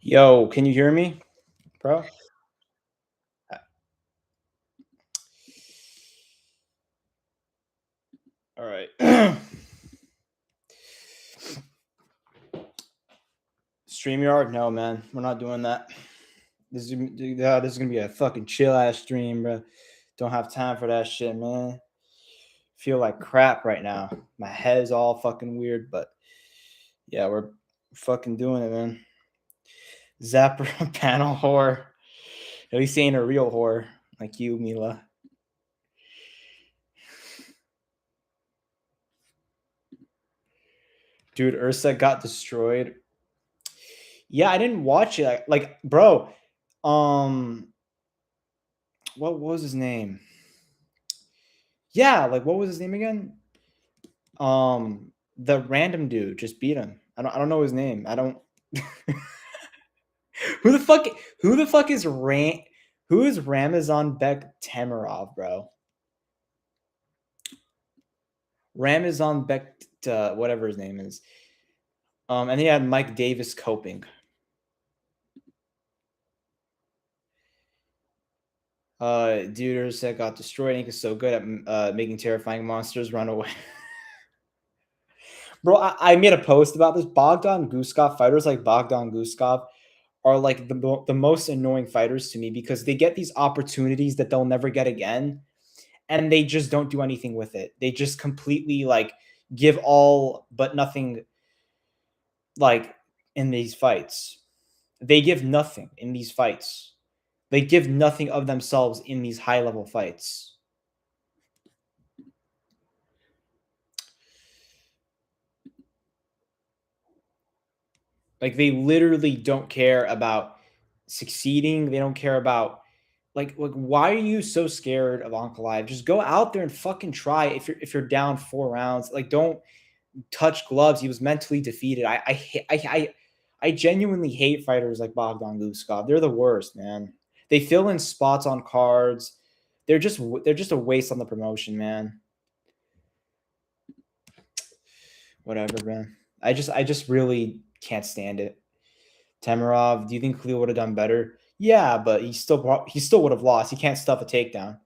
Yo, can you hear me, bro? All right. StreamYard? No, man. We're not doing that. This is gonna be a fucking chill ass stream, bro. Don't have time for that shit, man. Feel like crap right now. My head's all fucking weird, but yeah, we're fucking doing it, man. Zapper panel whore. At least he ain't a real whore like you, Mila. Dude, Ursa got destroyed. Yeah, I didn't watch it. Like, bro, um, what was his name? Yeah, like what was his name again? The random dude just beat him. I don't know his name. I don't who the fuck who the fuck is who is Ramazan Bek Tamarov, bro? Ramazan Bek whatever his name is. And he had Mike Davis coping. Dude said got destroyed. Ink is so good at making terrifying monsters run away. Bro, I made a post about this. Bogdan Guskov, fighters like Bogdan Guskov are like the most annoying fighters to me because they get these opportunities that they'll never get again and they just don't do anything with it. They just completely like give all but nothing like in these fights. They give nothing in these fights. They give nothing of themselves in these high level fights. Like they literally don't care about succeeding. They don't care about like why are you so scared of Ankalev? Just go out there and fucking try. If you're down 4 rounds, like don't touch gloves. He was mentally defeated. I genuinely hate fighters like Bogdan Guskov. They're the worst, man. They fill in spots on cards. They're just a waste on the promotion, man. Whatever, man. I just really can't stand it. Tamarov, do you think Khalil would have done better? Yeah, but he still would have lost. He can't stuff a takedown.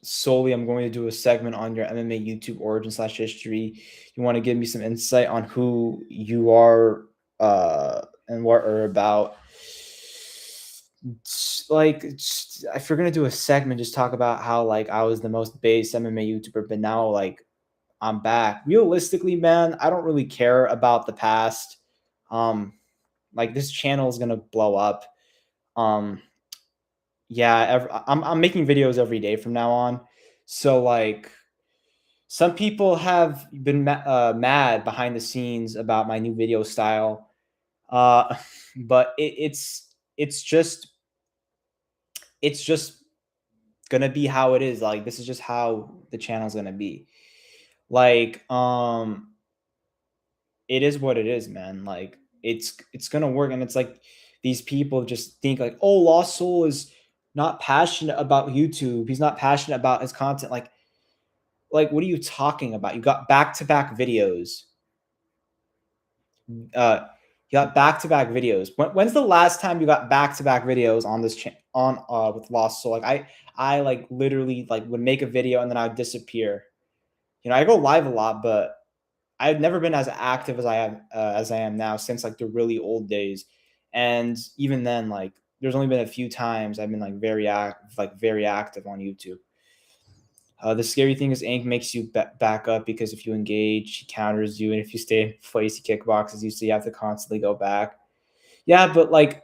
Solely, I'm going to do a segment on your MMA YouTube origin/history. You want to give me some insight on who you are and what are about. Like, if you're gonna do a segment, just talk about how like I was the most base MMA YouTuber, but now like I'm back. Realistically, man, I don't really care about the past. Um, like this channel is gonna blow up. Um, yeah, I'm making videos every day from now on. So like some people have been mad behind the scenes about my new video style. Uh, but it's just gonna be how it is. Like this is just how the channel's gonna be. Like it is what it is, man. Like it's gonna work, and it's like these people just think like, oh, Lost Soul is not passionate about YouTube. He's not passionate about his content. Like what are you talking about? You got back to back videos. You got back to back videos. When's the last time you got back to back videos on this on with Lost Soul? Like I like literally like would make a video and then I'd disappear. You know, I go live a lot, but I've never been as active as I am now since like the really old days. And even then, like there's only been a few times I've been like very active on YouTube. The scary thing is Ink makes you back up because if you engage, he counters you, and if you stay in place, he kickboxes you, so you have to constantly go back. Yeah, but like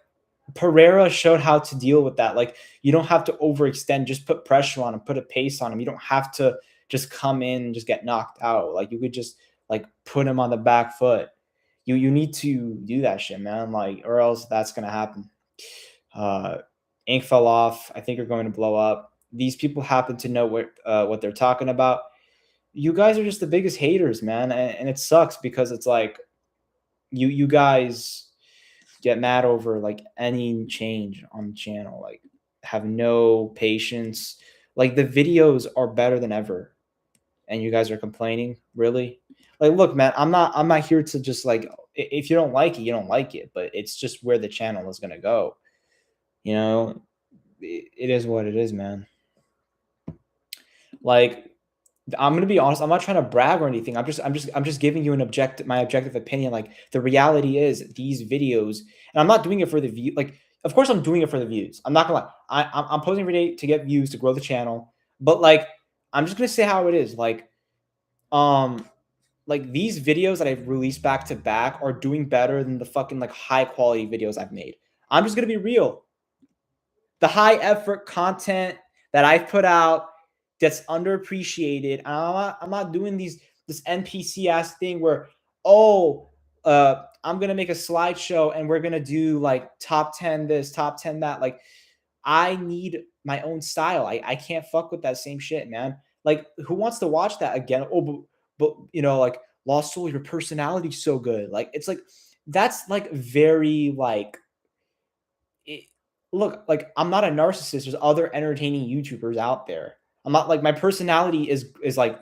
Pereira showed how to deal with that. Like you don't have to overextend, just put pressure on him, put a pace on him. You don't have to just come in and just get knocked out. Like you could just like put him on the back foot. You need to do that shit, man. Like or else that's gonna happen. Uh, Ink fell off. I think you're going to blow up. These people happen to know what they're talking about. You guys are just the biggest haters, man, and it sucks because it's like you guys get mad over like any change on the channel, like have no patience. Like the videos are better than ever. and you guys are complaining. Really? Like, look, man, I'm not here to just like, if you don't like it, you don't like it, but it's just where the channel is gonna go. You know, it is what it is, man. Like, I'm gonna be honest. I'm not trying to brag or anything. I'm just giving you my objective opinion. Like, the reality is these videos, and I'm not doing it for the view. Like, of course I'm doing it for the views. I'm not gonna lie. I'm posting every day to get views to grow the channel. But like, I'm just gonna say how it is. Um, like these videos that I've released back to back are doing better than the fucking like high quality videos I've made. I'm just gonna be real. The high effort content that I've put out that's underappreciated. I'm not doing this NPC ass thing where, oh, I'm gonna make a slideshow and we're gonna do like top 10 this, top 10 that. Like, I need my own style. I can't fuck with that same shit, man. Like, who wants to watch that again? Oh, but like, Lost Soul, your personality's so good. Like, it's like, that's like very like it, look, like, I'm not a narcissist. There's other entertaining YouTubers out there. I'm not like, my personality is like,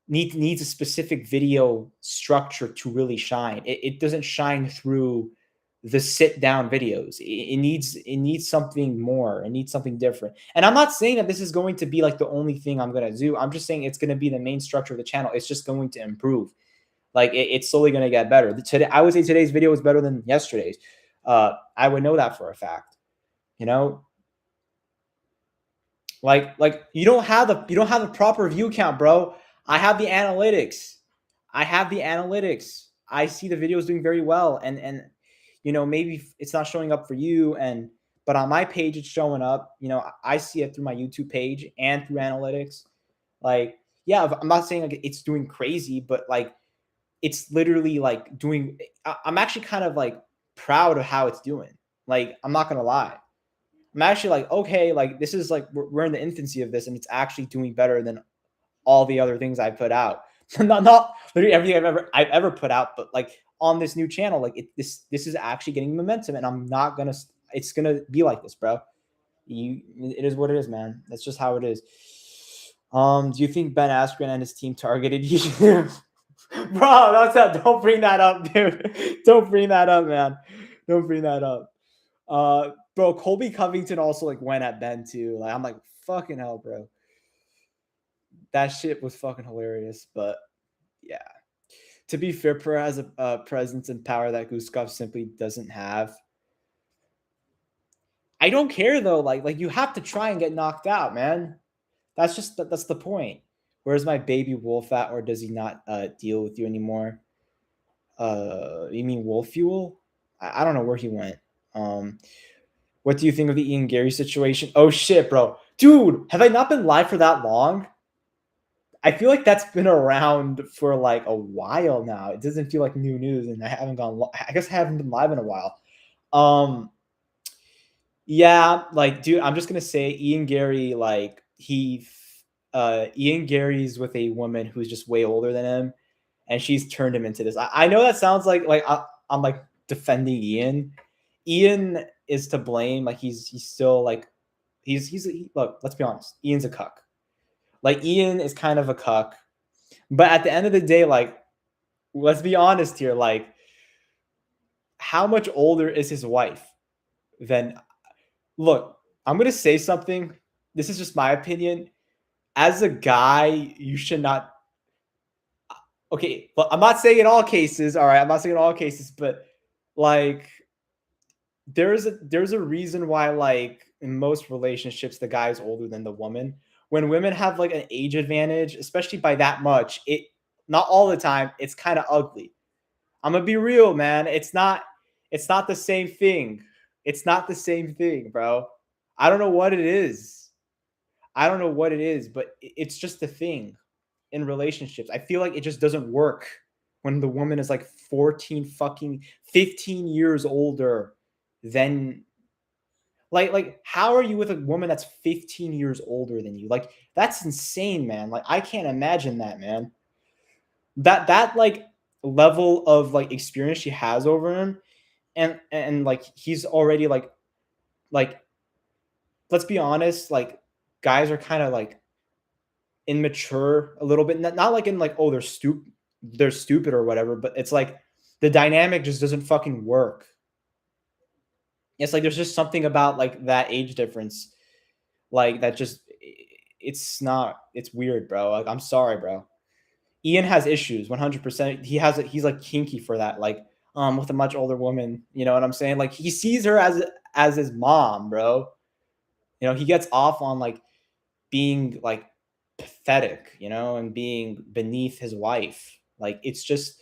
needs a specific video structure to really shine. It doesn't shine through the sit down videos. It needs something more. It needs something different. And I'm not saying that this is going to be like the only thing I'm gonna do. I'm just saying it's gonna be the main structure of the channel. It's just going to improve. Like, it's slowly gonna get better. Today, I would say today's video is better than yesterday's. I would know that for a fact. You know, like you don't have the proper view count, bro. I have the analytics. I see the videos doing very well, and maybe it's not showing up for you, but on my page it's showing up. I see it through my YouTube page and through analytics. Like, yeah, I'm not saying like it's doing crazy, but like, it's literally like doing. I'm actually kind of like proud of how it's doing. Like, I'm not gonna lie. I'm actually like, okay, like, this is like, we're in the infancy of this, and it's actually doing better than all the other things I put out. Not literally everything I've ever put out, but like, on this new channel, like, this is actually getting momentum, and I'm not gonna. It's gonna be like this, bro. It is what it is, man. That's just how it is. Do you think Ben Askren and his team targeted you? Bro, don't bring that up, dude. Don't bring that up, man. Don't bring that up. Bro, Colby Covington also like went at Ben too. Like, I'm like, fucking hell, bro. That shit was fucking hilarious. But yeah, to be fair, Pro has a presence and power that Guskov simply doesn't have. I don't care though. Like you have to try and get knocked out, man. That's the point. Where's my baby wolf at, or does he not deal with you anymore? You mean Wolf Fuel? I don't know where he went. What do you think of the Ian Gary situation? Oh shit, bro. Dude, have I not been live for that long? I feel like that's been around for like a while now. It doesn't feel like new news, and I guess I haven't been live in a while. Yeah, like, dude, I'm just gonna say Ian Gary, like, Ian Gary's with a woman who's just way older than him, and she's turned him into this. I know that sounds like I'm like defending Ian. Ian is to blame. Like, he's still like look, let's be honest. Ian's a cuck. Like, Ian is kind of a cuck. But at the end of the day, like, let's be honest here. Like, how much older is his wife than? Look, I'm gonna say something. This is just my opinion. As a guy, you should not. Okay, but I'm not saying in all cases. All right, I'm not saying in all cases, but like, there's a reason why, like, in most relationships the guy is older than the woman. When women have like an age advantage, especially by that much, it not all the time, it's kind of ugly. I'm gonna be real, man. It's not the same thing. It's not the same thing, bro. I don't know what it is. I don't know what it is, but it's just a thing in relationships. I feel like it just doesn't work when the woman is like 14 fucking 15 years older than, like, how are you with a woman that's 15 years older than you? Like, that's insane, man. Like, I can't imagine that, man. That like level of like experience she has over him, and like, he's already like let's be honest, like, guys are kind of like immature a little bit. Not like in like, oh, they're stupid or whatever, but it's like the dynamic just doesn't fucking work. It's like there's just something about like that age difference, like that just it's weird, bro. Like I'm sorry, bro. Ian has issues, 100%. He's like kinky for that, like with a much older woman. You know what I'm saying? Like he sees her as his mom, bro. You know, he gets off on like being like pathetic, you know, and being beneath his wife. Like it's just,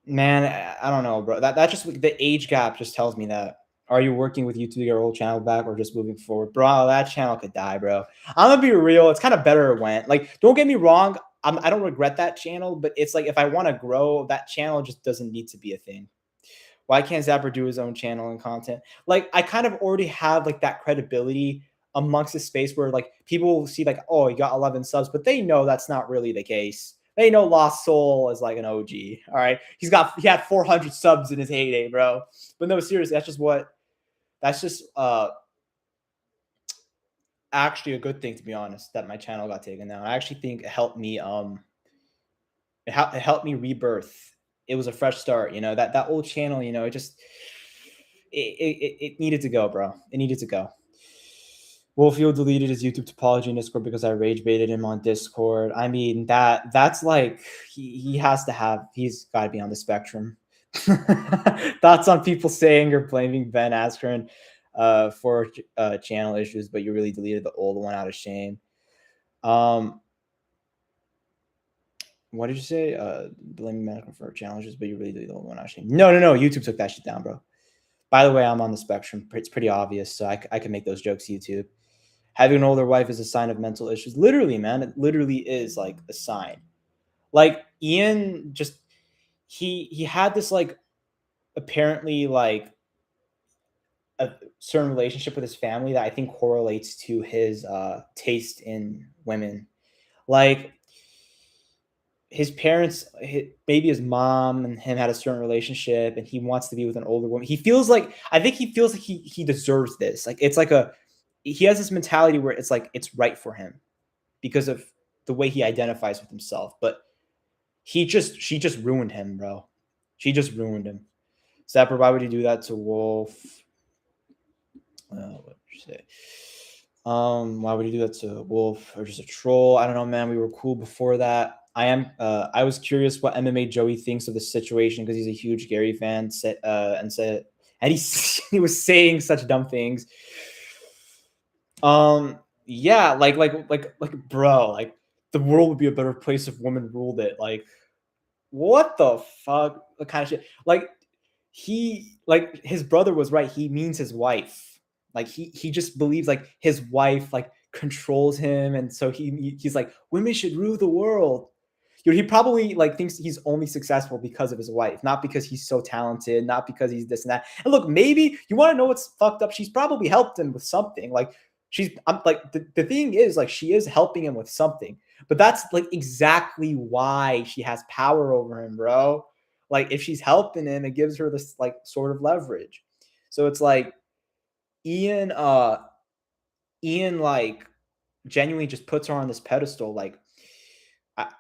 man, I don't know, bro. That just the age gap just tells me that. Are you working with you to get your old channel back or just moving forward? Bro, that channel could die, bro. I'm gonna be real. It's kind of better it went. Like, don't get me wrong. I don't regret that channel, but it's like if I want to grow, that channel just doesn't need to be a thing. Why can't Zapper do his own channel and content? Like, I kind of already have like that credibility amongst the space where like people will see like, oh, he got 11 subs, but they know that's not really the case. They know Lost Soul is like an OG. All right, he had 400 subs in his heyday, bro. But no, seriously, that's just actually a good thing, to be honest, that my channel got taken down. I actually think it helped me it helped me rebirth. It was a fresh start, you know. That old channel, you know, it needed to go, bro. It needed to go. Wolfield deleted his YouTube topology in Discord because I rage baited him on Discord. I mean, that's like he's got to be on the spectrum. Thoughts on people saying you're blaming Ben Askren for channel issues, but you really deleted the old one out of shame. What did you say? Blaming Ben Askren for challenges, but you really deleted the old one out of shame. No. YouTube took that shit down, bro. By the way, I'm on the spectrum. It's pretty obvious, so I can make those jokes YouTube. Having an older wife is a sign of mental issues. Literally, man, it literally is like a sign. Like Ian just he had this like apparently like a certain relationship with his family that I think correlates to his taste in women. Like his parents, maybe his mom and him had a certain relationship, and he wants to be with an older woman. I think he feels like he deserves this. Like it's like he has this mentality where it's like it's right for him because of the way he identifies with himself. But she just ruined him, bro. She just ruined him. Zapper, why would he do that to Wolf? What did you say? Why would he do that to Wolf or just a troll? I don't know, man. We were cool before that. I was curious what MMA Joey thinks of the situation because he's a huge Gary fan. And he was saying such dumb things. Yeah, like bro, like the world would be a better place if women ruled it. Like, what the fuck? What kind of shit? Like his brother was right. He means his wife. Like he just believes like his wife like controls him, and so he's like women should rule the world. You know, he probably like thinks he's only successful because of his wife, not because he's so talented, not because he's this and that. And look, maybe you want to know what's fucked up. She's probably helped him with something. Like I'm like the thing is like she is helping him with something, but that's like exactly why she has power over him, bro. Like if she's helping him, it gives her this like sort of leverage. So it's like Ian like genuinely just puts her on this pedestal. Like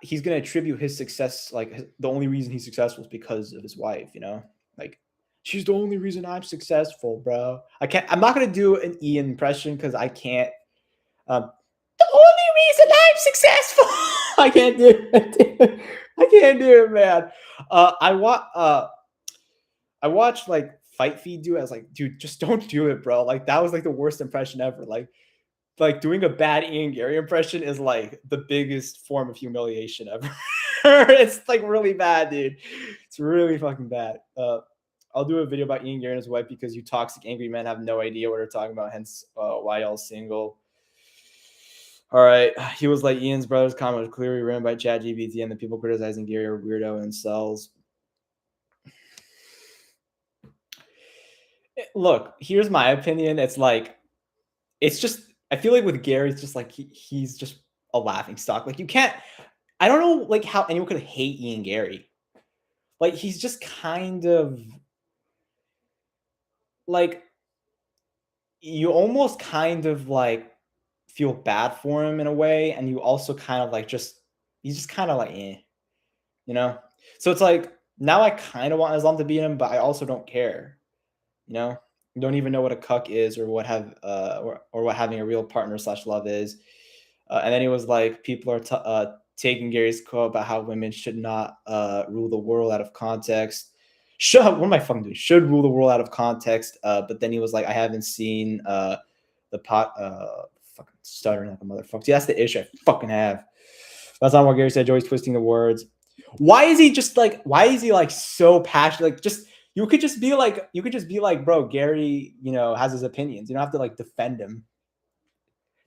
he's gonna attribute his success, like the only reason he's successful is because of his wife. You know, like she's the only reason I'm successful, bro. I'm not gonna do an Ian impression because I can't. The only reason I'm successful. I can't do it. I can't do it, man. I watched like Fight Feed do it. I was like, dude, just don't do it, bro. Like that was like the worst impression ever. Like doing a bad Ian Gary impression is like the biggest form of humiliation ever. It's like really bad, dude. It's really fucking bad. I'll do a video about Ian Gary and his wife because you toxic angry men have no idea what they're talking about. Hence, why y'all single. All right. He was like Ian's brother's comment was clearly written by ChatGPT, and the people criticizing Gary are weirdo and cells. Look, here's my opinion. It's like, it's just, I feel like with Gary, it's just like he's just a laughing stock. Like you can't, I don't know like how anyone could hate Ian Gary. Like he's just kind of like, you almost kind of like feel bad for him in a way, and you also kind of like he's just kind of like you know. So it's like now I kind of want Islam to beat him, but I also don't care. You know, don't even know what a cuck is or what have or what having a real partner slash love is. And then he was like, people are taking Gary's quote about how women should not rule the world out of context. What am I fucking doing? Should rule the world out of context. But then he was like, I haven't seen the pot fucking stuttering like a motherfucker. See, that's the issue I fucking have. That's not what Gary said. Joey's twisting the words. Why is he just like? Why is he like so passionate? Like, just you could just be like, bro, Gary, has his opinions. You don't have to like defend him.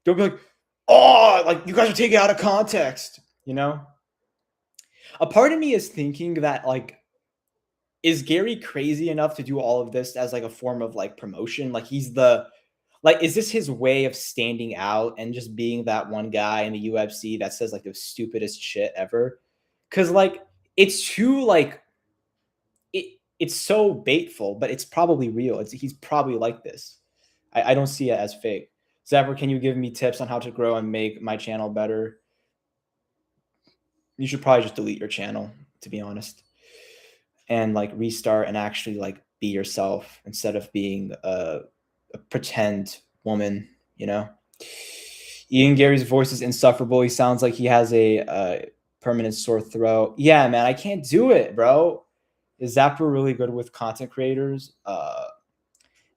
Don't be like, oh, like you guys are taking it out of context. A part of me is thinking that like, is Gary crazy enough to do all of this as like a form of like promotion? Like is this his way of standing out and just being that one guy in the UFC that says like the stupidest shit ever? Cause like it's too like it's so baitful, but it's probably real. He's probably like this. I don't see it as fake. Zapper, can you give me tips on how to grow and make my channel better? You should probably just delete your channel, to be honest, and like restart and actually like be yourself instead of being a pretend woman. Ian Gary's voice is insufferable. He sounds like he has a permanent sore throat. Yeah, man, I can't do it, bro. Is Zapper really good with content creators?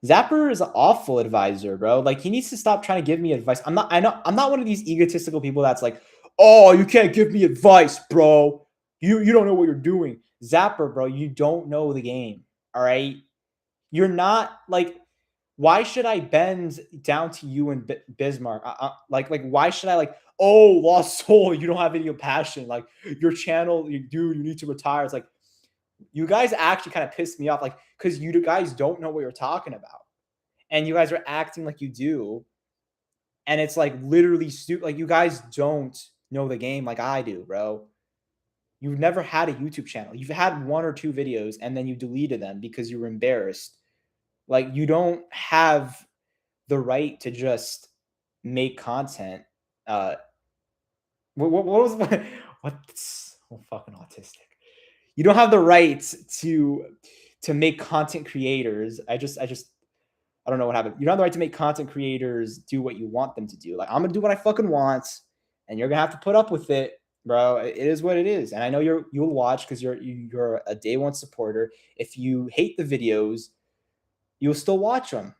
Zapper is an awful advisor, bro. Like he needs to stop trying to give me advice. I'm not one of these egotistical people that's like, oh, you can't give me advice, bro. You don't know what you're doing. Zapper, bro, you don't know the game. All right. You're not like, why should I bend down to you and Bismarck? Like, why should I like, oh, Lost Soul, you don't have any passion. Like your channel, dude, you need to retire. It's like, you guys actually kind of pissed me off, like, because you guys don't know what you're talking about. And you guys are acting like you do. And it's like literally stupid. Like you guys don't know the game like I do, bro. You've never had a YouTube channel. You've had 1 or 2 videos and then you deleted them because you were embarrassed. Like you don't have the right to just make content. What was what's fucking autistic? You don't have the right to make content creators. I don't know what happened. You don't have the right to make content creators do what you want them to do. Like I'm gonna do what I fucking want, and you're gonna have to put up with it, bro. It is what it is. And I know you'll watch because you're a day one supporter. If you hate the videos, you'll still watch them.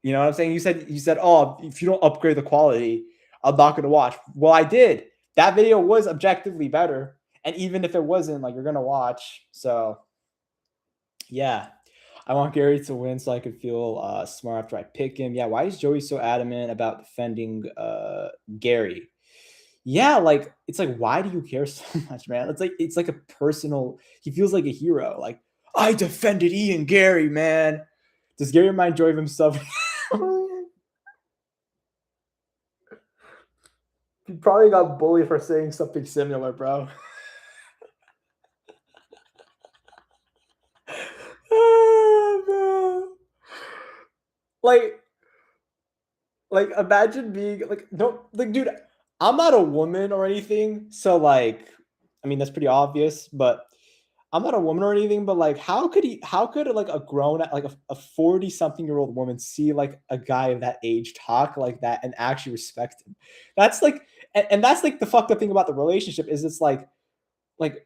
You know what I'm saying? You said, oh, if you don't upgrade the quality, I'm not gonna watch. Well, I did. That video was objectively better. And even if it wasn't, like you're gonna watch. So yeah. I want Gary to win so I can feel smart after I pick him. Yeah, why is Joey so adamant about defending Gary? Yeah, like it's like, why do you care so much, man? It's like a personal. He feels like a hero. Like I defended Ian Gary, man. Does Gary remind Joey of himself? He probably got bullied for saying something similar, bro. Like imagine being like, don't like, dude, I'm not a woman or anything. So like, I mean, that's pretty obvious, but I'm not a woman or anything, but like, how could like a grown, like a 40 something year old woman see like a guy of that age talk like that and actually respect him? That's like, and that's like the fucked up thing about the relationship is it's like,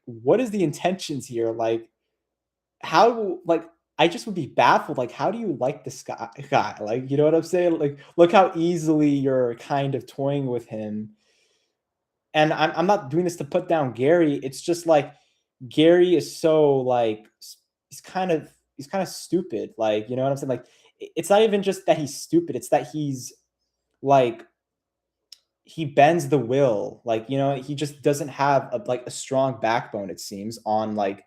what is the intentions here? Like, how, like, I just would be baffled. Like, how do you like this guy? Like, you know what I'm saying? Like, look how easily you're kind of toying with him. And I'm not doing this to put down Gary. It's just like Gary is so like he's kind of stupid. Like, you know what I'm saying? Like, it's not even just that he's stupid. It's that he's like he bends the will. Like, he just doesn't have a strong backbone. It seems on like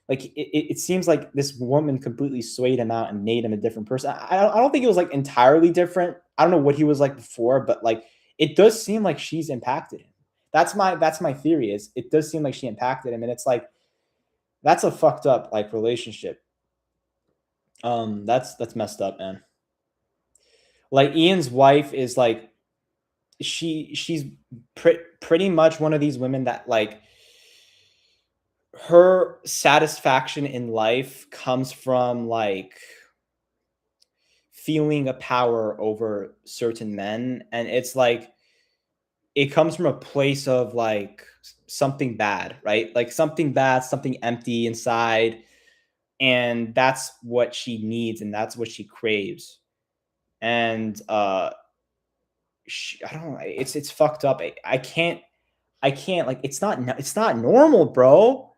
it seems like this woman completely swayed him out and made him a different person. I don't think it was like entirely different. I don't know what he was like before, but like it does seem like she's impacted him. That's my theory. Is it does seem like she impacted him, and it's like that's a fucked up like relationship. That's messed up, man. Like Ian's wife is like she's pretty much one of these women that like her satisfaction in life comes from like feeling a power over certain men, and it's like it comes from a place of like something bad, right? Like something bad, something empty inside, and that's what she needs and that's what she craves. And I don't know, it's fucked up. I can't like it's not normal, bro.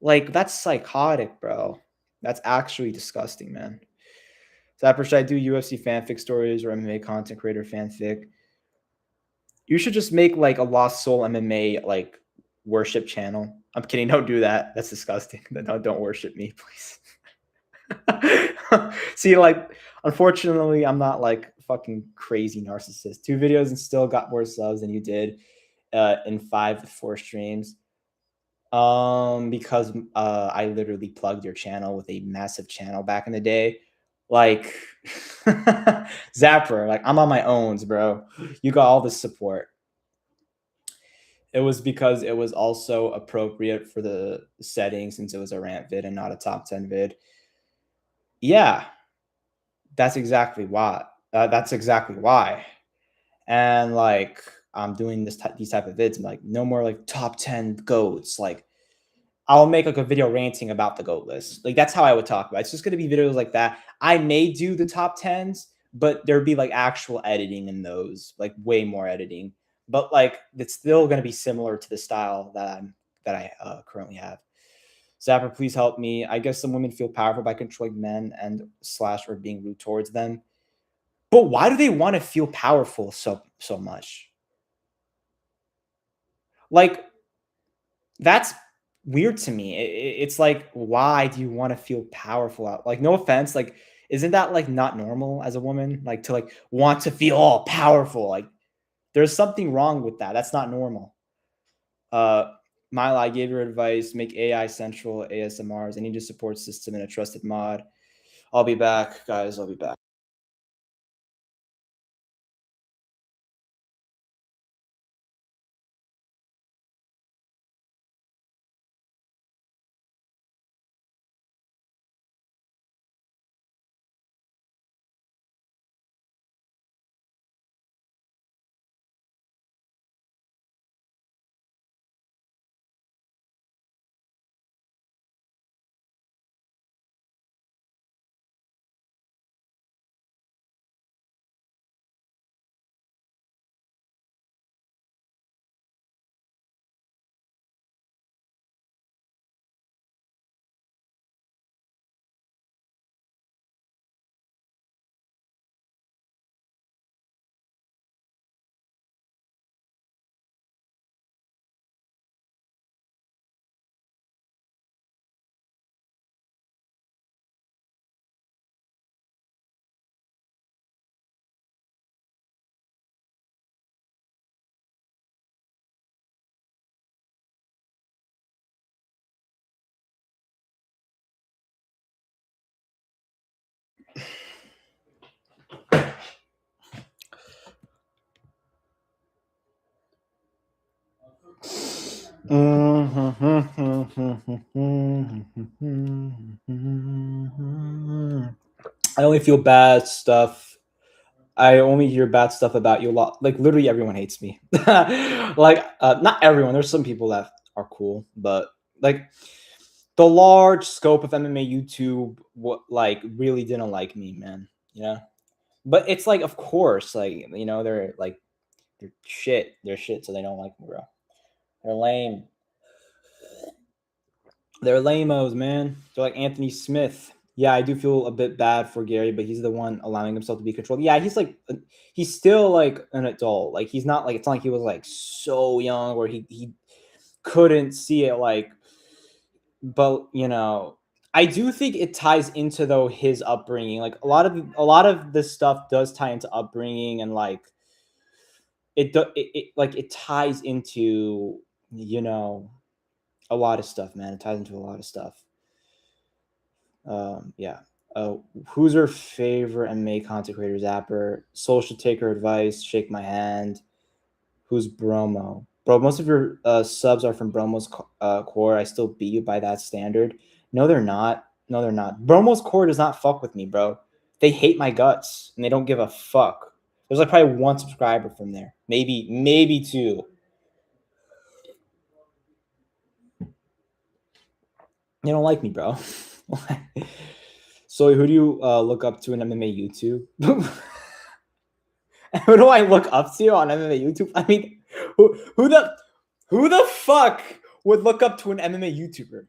Like that's psychotic, bro. That's actually disgusting, man. Zapper, should I do UFC fanfic stories or MMA content creator fanfic? You should just make like a Lost Soul MMA like worship channel. I'm kidding. Don't do that. That's disgusting. No, don't worship me, please. See, like, unfortunately, I'm not like fucking crazy narcissist. 2 videos and still got more subs than you did in 5 to 4 streams. Because I literally plugged your channel with a massive channel back in the day. Like Zapper, like I'm on my own, bro. You got all the support. It was because it was also appropriate for the setting since it was a rant vid and not a top 10 vid. Yeah, that's exactly why. That's exactly why. And like I'm doing these type of vids. I'm like, no more like top 10 goats. Like I'll make like a video ranting about the GOAT list. Like that's how I would talk about it. It's just gonna be videos like that. I may do the top tens, but there'd be like actual editing in those, like way more editing. But like it's still gonna be similar to the style that I currently have. Zapper, please help me. I guess some women feel powerful by controlling men and slash or being rude towards them. But why do they want to feel powerful so much? Like that's weird to me. It's like, why do you want to feel powerful out? Like, no offense, like, isn't that like not normal as a woman? Like to like want to feel all powerful. Like, there's something wrong with that. That's not normal. Uh, Mila, I gave your advice. Make AI central ASMRs. I need a support system and a trusted mod. I'll be back, guys. I'll be back. I only feel bad stuff. I only hear bad stuff about you a lot. Like literally everyone hates me. Like not everyone. There's some people that are cool, but like the large scope of MMA YouTube, what like really didn't like me, man. Yeah, but it's like, of course, like they're like they're shit, so they don't like me, bro. They're lame. They're lamos, man. They're like Anthony Smith. Yeah, I do feel a bit bad for Gary, but he's the one allowing himself to be controlled. Yeah, he's like he's still like an adult. Like he's not like, it's not like he was like so young where he couldn't see it like, but I do think it ties into though his upbringing. Like a lot of this stuff does tie into upbringing, and like like it ties into a lot of stuff, man. It ties into a lot of stuff. Yeah. Who's her favorite MMA content creator? Zapper. Soul should take her advice. Shake my hand. Who's Bromo? Bro, most of your subs are from Bromo's core. I still beat you by that standard. No, they're not. No, they're not. Bromo's core does not fuck with me, bro. They hate my guts and they don't give a fuck. There's like probably one subscriber from there. Maybe two. They don't like me, bro. So who do you look up to in MMA YouTube? Who do I look up to on MMA YouTube? I mean, who the fuck would look up to an MMA YouTuber?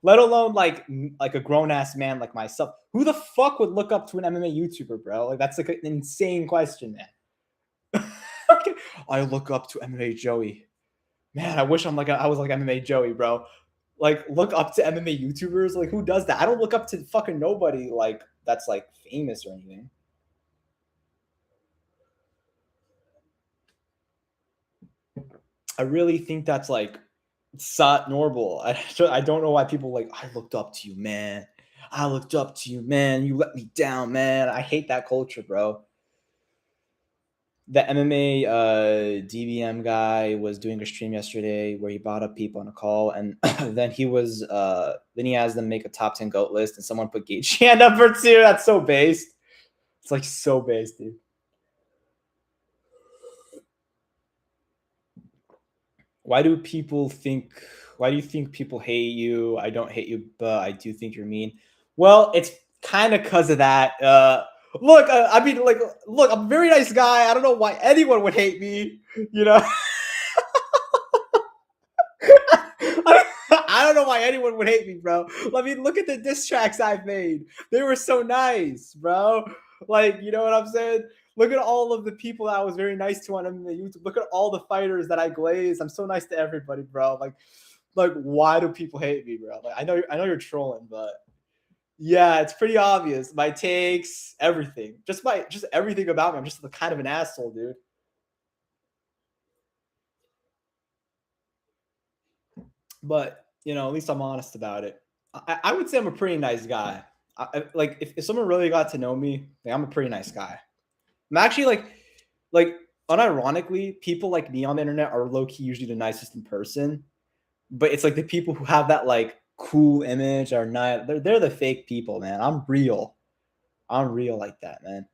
Let alone like a grown ass man like myself. Who the fuck would look up to an MMA YouTuber, bro? Like that's like an insane question, man. Okay. I look up to MMA Joey. Man, I wish I was like MMA Joey, bro. Like look up to MMA YouTubers. Like who does that? I don't look up to fucking nobody like that's like famous or anything. I really think that's like not normal. I don't know why people like I looked up to you, man. I looked up to you, man. You let me down, man. I hate that culture, bro. The MMA DBM guy was doing a stream yesterday where he brought up people on a call, and then he has them make a top 10 GOAT list, and someone put Gage hand number 2. That's so based. It's like so based, dude. Why do you think people hate you? I don't hate you, but I do think you're mean. Well, it's kind of because of that. Look, I mean, like, look, I'm a very nice guy. I don't know why anyone would hate me, you know? I don't know why anyone would hate me, bro. I mean, look at the diss tracks I've made. They were so nice, bro. Like, you know what I'm saying? Look at all of the people that I was very nice to on YouTube. Look at all the fighters that I glazed. I'm so nice to everybody, bro. Like, why do people hate me, bro? Like, I know you're trolling, but yeah, it's pretty obvious. My takes, everything, just everything about me. I'm just kind of an asshole, dude. But you know, at least I'm honest about it. I would say I'm a pretty nice guy. Like, if someone really got to know me, like, I'm a pretty nice guy. I'm actually like unironically, people like me on the internet are low key usually the nicest in person. But it's like the people who have that like cool image are not. They're the fake people, man. I'm real. I'm real like that, man.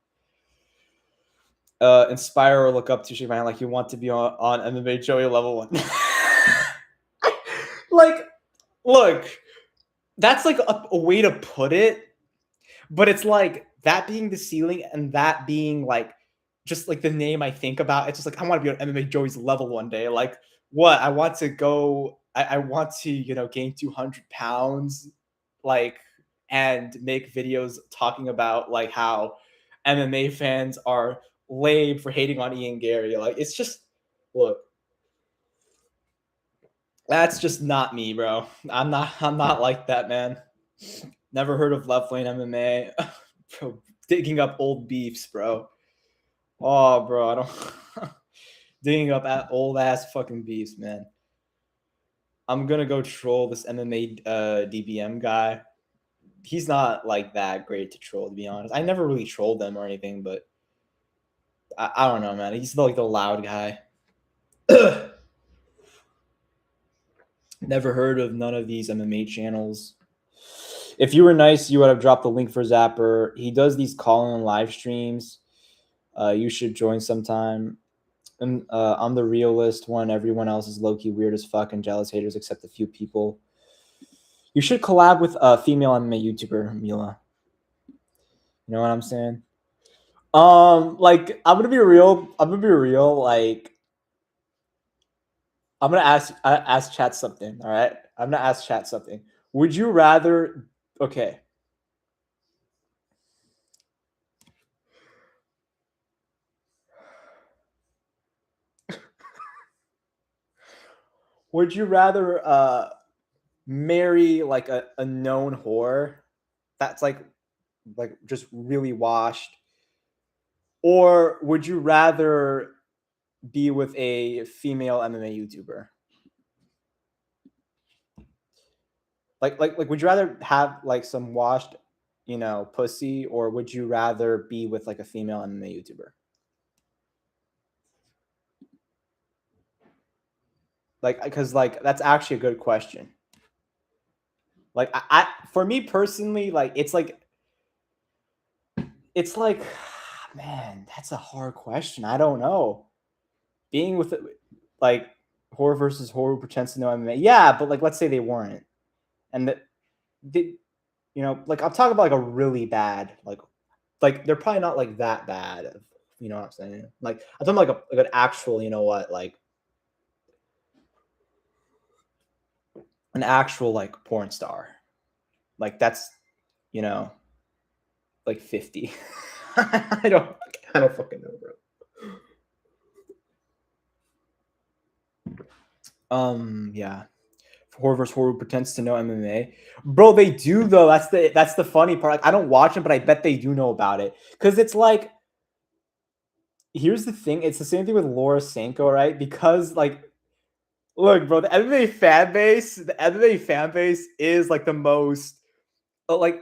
Inspire or look up to, shake my hand, like you want to be on MMA Joey level 1. Like, look, that's like a way to put it, but it's like that being the ceiling and that being like just like the name I think about. It's just like I want to be on MMA Joey's level one day. Like what? I want to go. I want to gain 200 pounds, like, and make videos talking about like how MMA fans are lame for hating on Ian Gary. Like it's just look. That's just not me, bro. I'm not like that, man. Never heard of left lane MMA. Bro, digging up old beefs, bro. Oh, bro, I don't digging up at old ass fucking beefs, man. I'm gonna go troll this MMA DBM guy. He's not like that great to troll, to be honest. I never really trolled them or anything, but I don't know, man. He's like the loud guy. Never heard of none of these MMA channels. If you were nice, you would have dropped the link for Zapper. He does these call-in live streams. You should join sometime. And I'm the realist one. Everyone else is low-key weird as fuck and jealous haters except a few people. You should collab with a female MMA YouTuber, Mila. You know what I'm saying? Like I'm gonna be real. Like I'm gonna ask chat something. All right, I'm gonna ask chat something. Would you rather? Okay. Would you rather marry like a known whore that's like just really washed, or would you rather be with a female MMA YouTuber? Like would you rather have like some washed pussy, or would you rather be with like a female MMA YouTuber? Like, because like that's actually a good question. Like, for me personally, like it's like, man, that's a hard question. I don't know. Being with like horror versus horror who pretends to know MMA. Yeah, but like let's say they weren't, and that they, like I'm talking about like a really bad, like they're probably not like that bad. You know what I'm saying? Like I'm talking like an actual, like an actual like porn star. Like that's, you know, like 50. I don't fucking know, bro. Yeah. Horror versus horror pretends to know MMA. Bro, they do though. That's the funny part. Like I don't watch it, but I bet they do know about it. Cause it's like, here's the thing. It's the same thing with Laura Sanko, right? Because like, look, bro, the MMA fan base is like the most, like,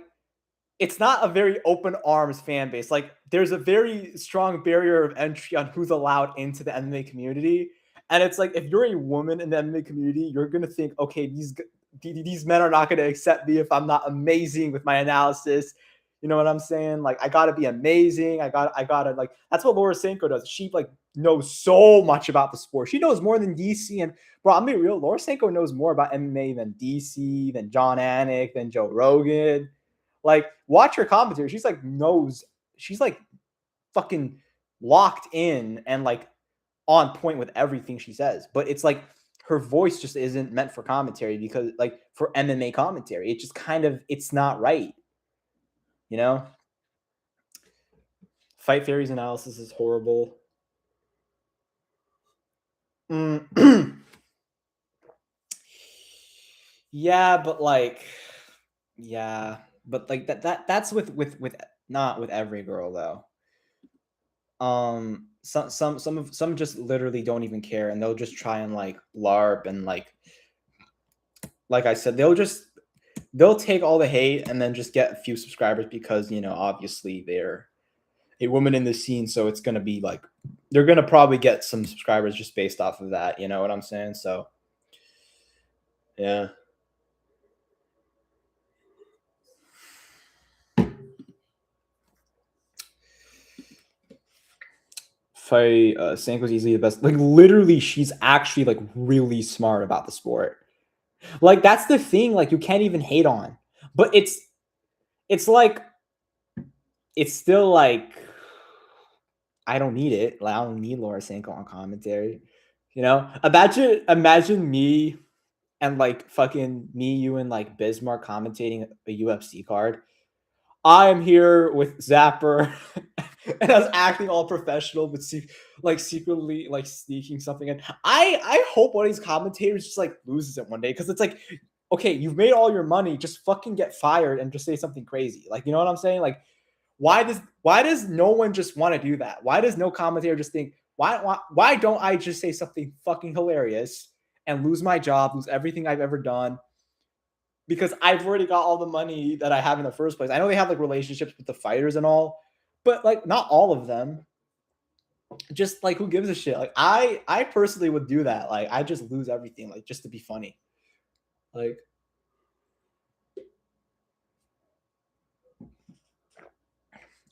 it's not a very open arms fan base. Like there's a very strong barrier of entry on who's allowed into the MMA community. And it's like if you're a woman in the MMA community, you're gonna think, okay, these men are not gonna accept me if I'm not amazing with my analysis. You know what I'm saying? Like I gotta be amazing. I gotta like that's what Laura Sanko does. She like knows so much about the sport. She knows more than DC. And bro, I'm being real. Laura Sanko knows more about MMA than DC, than John Anik, than Joe Rogan. Like, watch her commentary. She's like fucking locked in and like on point with everything she says. But it's like her voice just isn't meant for commentary because like for MMA commentary, it just kind of it's not right. You know? Fight Fairy's analysis is horrible. Yeah, but like yeah, but like that's with not with every girl though. Some just literally don't even care and they'll just try and like LARP and like I said, they'll take all the hate and then just get a few subscribers because obviously they're a woman in the scene, so it's gonna be like they're gonna probably get some subscribers just based off of that. You know what I'm saying? So yeah. Faye Sanko's easily the best. Like literally, she's actually like really smart about the sport. Like that's the thing. Like you can't even hate on, but it's like it's still like I don't need it. Like I don't need Laura Sanko on commentary. Imagine me and like fucking me, you, and like Bismarck commentating a UFC card. I'm here with Zapper, and I was acting all professional, but like secretly like sneaking something in. I hope one of these commentators just like loses it one day because it's like, okay, you've made all your money, just fucking get fired and just say something crazy. Like you know what I'm saying? Like why does no one just want to do that? Why does no commentator just think why don't I just say something fucking hilarious and lose my job, lose everything I've ever done? Because I've already got all the money that I have in the first place. I know they have like relationships with the fighters and all, but like not all of them. Just like who gives a shit? Like I personally would do that. Like I just lose everything like just to be funny. Like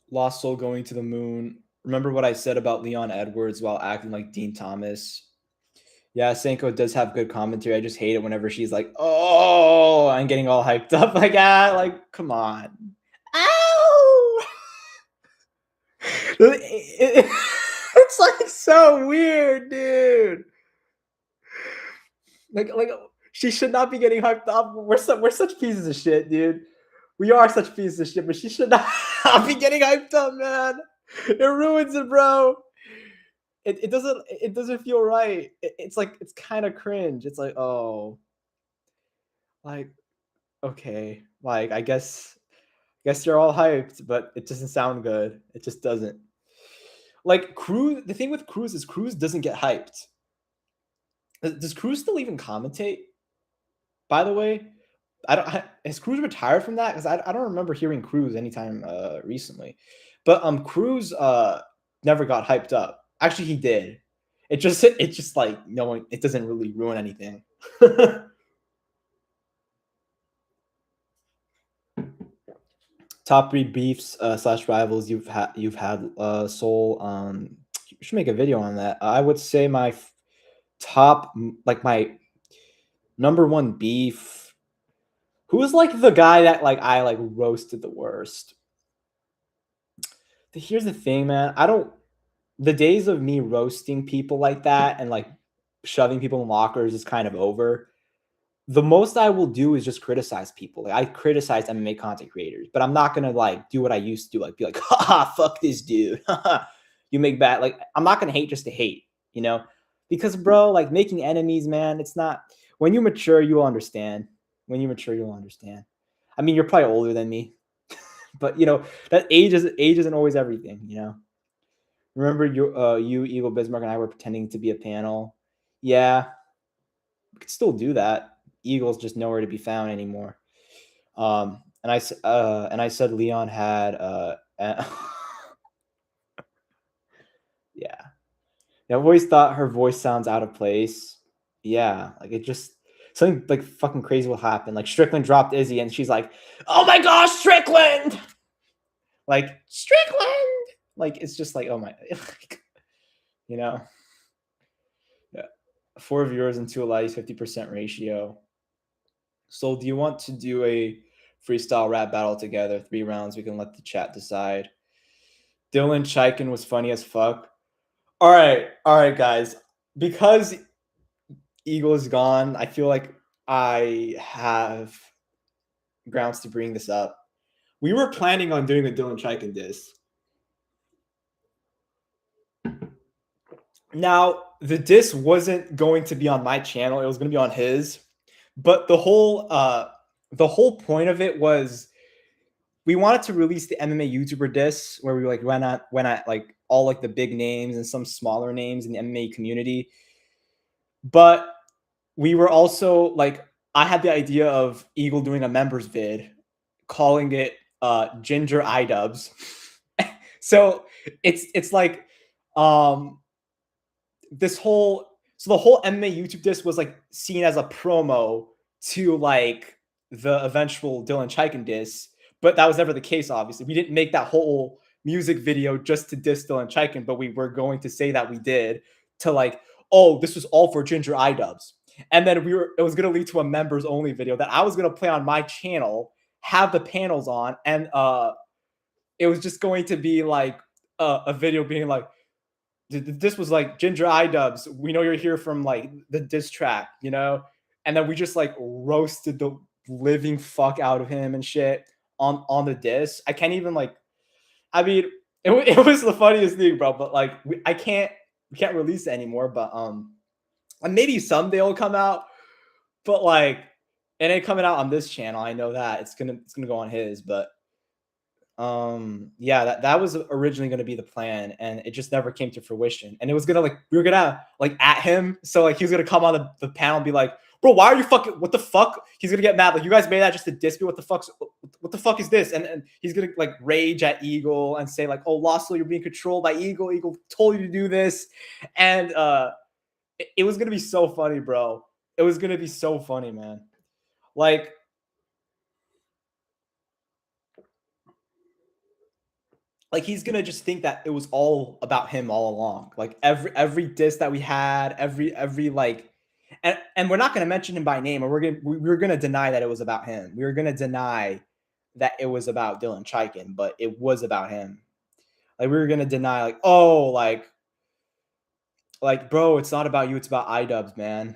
Lost Soul going to the moon. Remember what I said about Leon Edwards while acting like Dean Thomas? Yeah, Sanko does have good commentary. I just hate it whenever she's like, "Oh," I'm getting all hyped up. Like, come on. Ow! It's like so weird, dude. Like she should not be getting hyped up. We're such pieces of shit, dude. We are such pieces of shit, but she should not be getting hyped up, man. It ruins it, bro. It doesn't feel right. It's like it's kind of cringe. It's like, oh, like okay, like I guess you're all hyped, but it doesn't sound good. It just doesn't. Like Cruz, the thing with Cruz is Cruz doesn't get hyped. Does Cruz still even commentate? By the way, I don't has Cruz retired from that? Because I don't remember hearing Cruz anytime recently. But Cruz never got hyped up. Actually, he did. It just like no one. It doesn't really ruin anything. Top three beefs slash rivals you've had Soul. You should make a video on that. I would say my top like my number one beef. Who is like the guy that like I like roasted the worst? Here's the thing, man. I don't the days of me roasting people like that and like shoving people in lockers is kind of over. The most I will do is just criticize people. Like I criticize MMA content creators, but I'm not gonna like do what I used to do, like be like, haha, fuck this dude. You make bad like I'm not gonna hate just to hate, you know? Because bro, like making enemies, man, it's not when you mature, you'll understand. When you mature, you'll understand. I mean, you're probably older than me, but you know, that age isn't always everything, you know. Remember you, Eagle Bismarck, and I were pretending to be a panel. Yeah, we could still do that. Eagle's just nowhere to be found anymore. And I said Leon had yeah. I've always thought her voice sounds out of place. Yeah, like it just something like fucking crazy will happen. Like Strickland dropped Izzy, and she's like, "Oh my gosh, Strickland!" Like Strickland. Like it's just like, oh my, you know. Yeah. 4 viewers and 2 likes, 50% ratio. So do you want to do a freestyle rap battle together? 3 rounds. We can let the chat decide. Dylan Chaikin was funny as fuck. All right, guys. Because Eagle is gone, I feel like I have grounds to bring this up. We were planning on doing a Dylan Chaikin diss. Now, the diss wasn't going to be on my channel. It was going to be on his. But the whole point of it was we wanted to release the MMA YouTuber diss where we like went at like all like the big names and some smaller names in the MMA community. But we were also like I had the idea of Eagle doing a members vid, calling it Ginger iDubbbz. So it's like this whole so the whole MMA YouTube diss was like seen as a promo to like the eventual Dylan Chaikin diss, but that was never the case. Obviously, we didn't make that whole music video just to diss Dylan Chaikin, but we were going to say that we did to like, oh, this was all for Ginger iDubbbz, and then it was going to lead to a members only video that I was going to play on my channel, have the panels on, and it was just going to be like a video being like this was like Ginger iDubbbz. We know you're here from like the diss track, you know, and then we just like roasted the living fuck out of him and shit on the diss. I can't even like. I mean, it was the funniest thing, bro. But like, we can't release it anymore. But and maybe someday it'll come out. But like, it ain't coming out on this channel. I know that it's gonna go on his. But yeah, that was originally going to be the plan, and it just never came to fruition. And it was gonna like we were gonna like at him, so like he was gonna come on the panel and be like, bro, why are you fucking what the fuck? He's gonna get mad like you guys made that just to diss me. What the fuck is this? And he's gonna like rage at Eagle and say like, oh, Lostlo, you're being controlled by Eagle. Eagle told you to do this. And it was gonna be so funny, bro. It was gonna be so funny, man. Like he's gonna just think that it was all about him all along. Like every diss that we had, every like, and we're not gonna mention him by name, or we're gonna deny that it was about him. We were gonna deny that it was about Dylan Chaikin, but it was about him. Like we were gonna deny, like, oh, like bro, it's not about you, it's about iDubbbz, man.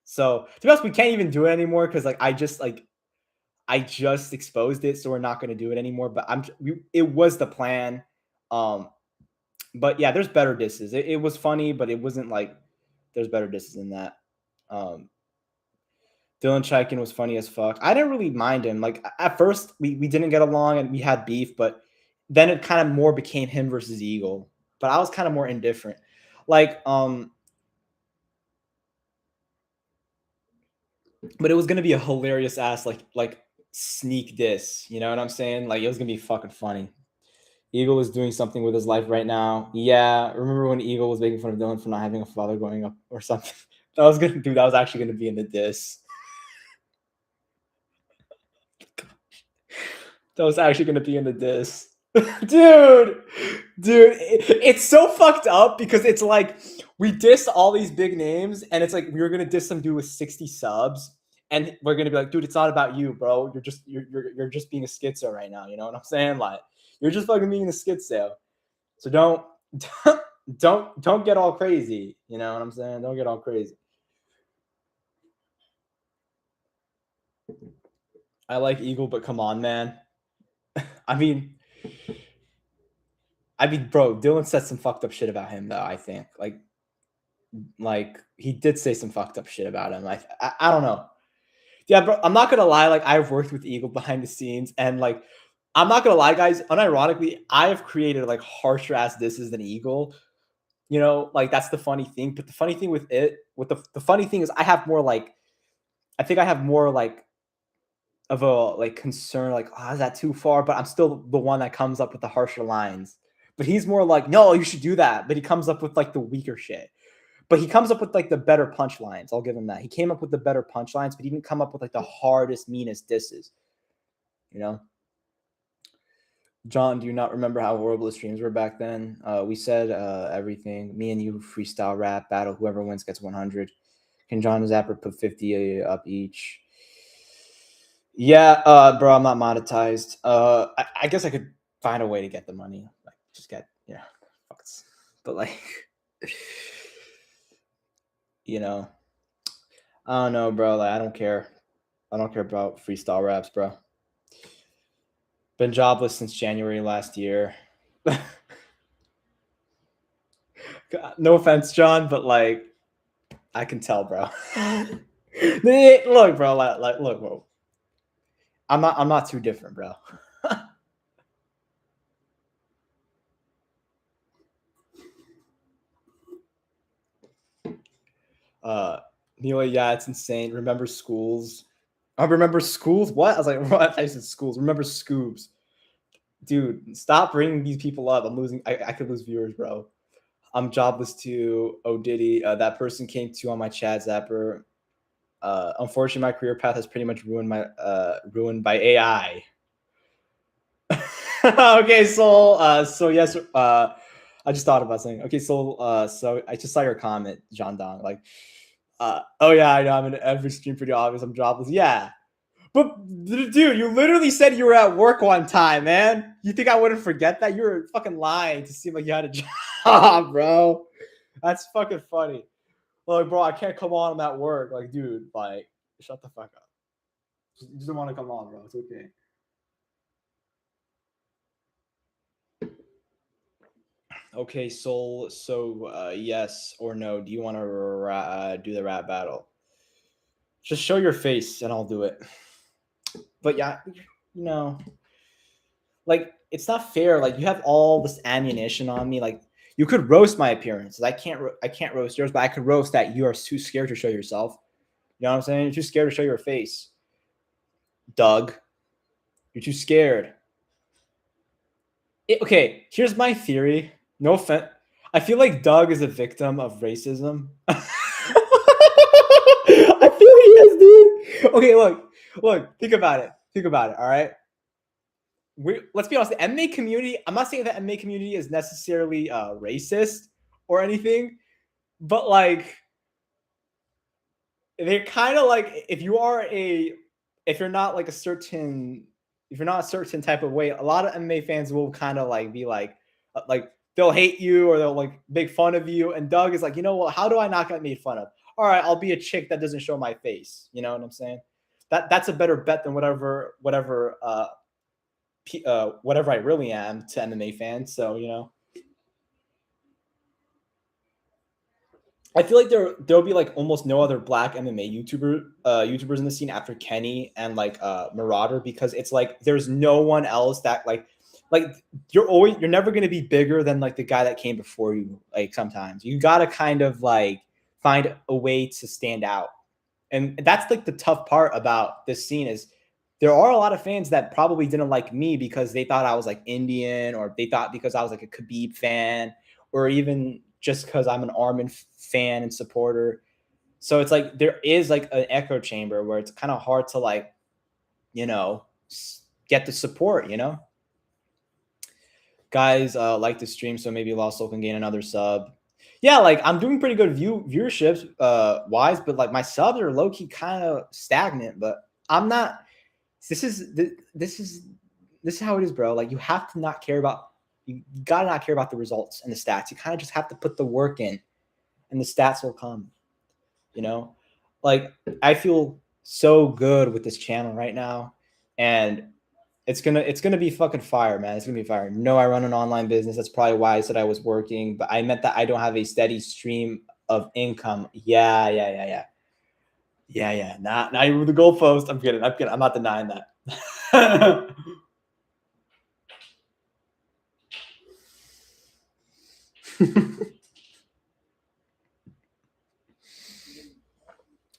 So to be honest, we can't even do it anymore because like I just exposed it, so we're not going to do it anymore. But it was the plan. But yeah, there's better disses. It was funny, but it wasn't like there's better disses than that. Dylan Chaikin was funny as fuck. I didn't really mind him. Like at first, we didn't get along and we had beef, but then it kind of more became him versus Eagle. But I was kind of more indifferent. Like But it was gonna be a hilarious ass like sneak diss. You know what I'm saying? Like it was gonna be fucking funny. Eagle is doing something with his life right now. Yeah, remember when Eagle was making fun of Dylan for not having a father growing up or something? That was gonna do. That was actually gonna be in the diss. That was actually gonna be in the diss. dude, it's so fucked up because it's like we diss all these big names, and it's like we were gonna diss some dude with 60 subs, and we're gonna be like, dude, it's not about you, bro. You're just being a schizo right now. You know what I'm saying? Like you're just fucking being a schizo. So don't get all crazy. You know what I'm saying? Don't get all crazy. I like Eagle, but come on, man. I mean, bro, Dylan said some fucked up shit about him, though. I think, like he did say some fucked up shit about him. Like, I don't know. Yeah, bro. I'm not gonna lie. Like, I've worked with Eagle behind the scenes, and like, I'm not gonna lie, guys. Unironically, I have created like harsher ass disses than Eagle. You know, like that's the funny thing. But the funny thing with the funny thing is, I have more like, I think I have more like of a like concern, like, oh, is that too far? But I'm still the one that comes up with the harsher lines. But he's more like, no, you should do that. But he comes up with like the weaker shit. But he comes up with like the better punchlines. I'll give him that. He came up with the better punchlines, but he didn't come up with like the hardest, meanest disses. You know? John, do you not remember how horrible the streams were back then? We said everything. Me and you freestyle rap battle. Whoever wins gets 100. Can John and Zapper put 50 up each? Yeah, bro, I'm not monetized. I guess I could find a way to get the money. Like, just get, yeah, fucks. But like, you know, I don't know, bro. Like, I don't care. I don't care about freestyle raps, bro. Been jobless since January last year. No offense, John, but like, I can tell, bro. Look, bro. Like, look, bro. I'm not too different, bro. Neil, yeah, it's insane. Remember schools? I remember schools. What? I was like, what? I said schools. Remember Scoobs, dude. Stop bringing these people up. I'm losing. I could lose viewers, bro. I'm jobless too. Oh, Diddy. That person came to on my chat Zapper. Unfortunately, my career path has pretty much ruined by AI. Okay, so yes, I just thought about something. Okay, so I just saw your comment, John Dong. Like, oh yeah, I know I'm in every stream pretty obvious. I'm jobless. Yeah, but dude, you literally said you were at work one time, man. You think I wouldn't forget that? You were fucking lying to seem like you had a job, bro. That's fucking funny. Like, bro, I can't come on at work. Like, dude, like, shut the fuck up. You just don't want to come on, bro. It's okay. Okay, Soul. So, yes or no? Do you want to do the rap battle? Just show your face, and I'll do it. But yeah, you know, like it's not fair. Like you have all this ammunition on me. Like you could roast my appearances. I can't roast yours, but I could roast that you are too scared to show yourself. You know what I'm saying? You're too scared to show your face, Doug. You're too scared. Okay, here's my theory. No offense. I feel like Doug is a victim of racism. I feel he is, dude. Okay, look. Think about it. All right. Let's be honest. The MMA community. I'm not saying that MMA community is necessarily racist or anything, but like they're kind of like if you're not like a certain type of way, a lot of MMA fans will kind of like be like they'll hate you or they'll like make fun of you. And Doug is like, you know what? How do I not get made fun of? All right, I'll be a chick that doesn't show my face. You know what I'm saying? That's a better bet than whatever I really am to MMA fans. So you know, I feel like there'll be like almost no other black MMA YouTubers in the scene after Kenny and like Marauder because it's like there's no one else that like you're never gonna be bigger than like the guy that came before you. Like sometimes you gotta kind of like find a way to stand out. And that's like the tough part about this scene is there are a lot of fans that probably didn't like me because they thought I was like Indian, or they thought because I was like a Khabib fan, or even just because I'm an Armin fan and supporter. So it's like there is like an echo chamber where it's kind of hard to like, you know, get the support, you know? Guys like the stream, so maybe Lost Soul can gain another sub. Yeah, like I'm doing pretty good viewerships wise, but like my subs are low key kind of stagnant. But I'm not. This is how it is, bro. Like you have to not care about. You gotta not care about the results and the stats. You kind of just have to put the work in, and the stats will come. You know, like I feel so good with this channel right now, and it's gonna be fucking fire, man. It's gonna be fire. No, I run an online business. That's probably why I said I was working, but I meant that I don't have a steady stream of income. Yeah. Now you're the goalpost. I'm kidding. I'm not denying that.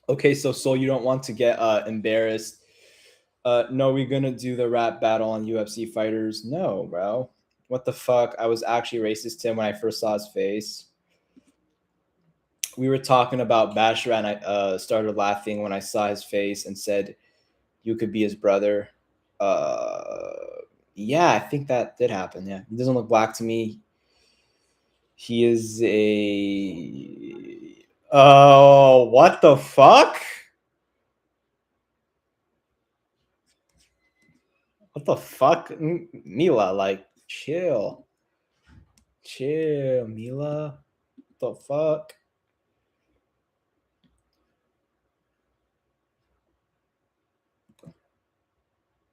Okay, so you don't want to get embarrassed. No, we're gonna do the rap battle on UFC fighters. No, bro. What the fuck? I was actually racist to him when I first saw his face. We were talking about Basher, and I started laughing when I saw his face and said, "You could be his brother." Uh, yeah, I think that did happen. Yeah, he doesn't look black to me. He is a. Oh, what the fuck? What the fuck, Mila? Like, chill, Mila. What the fuck?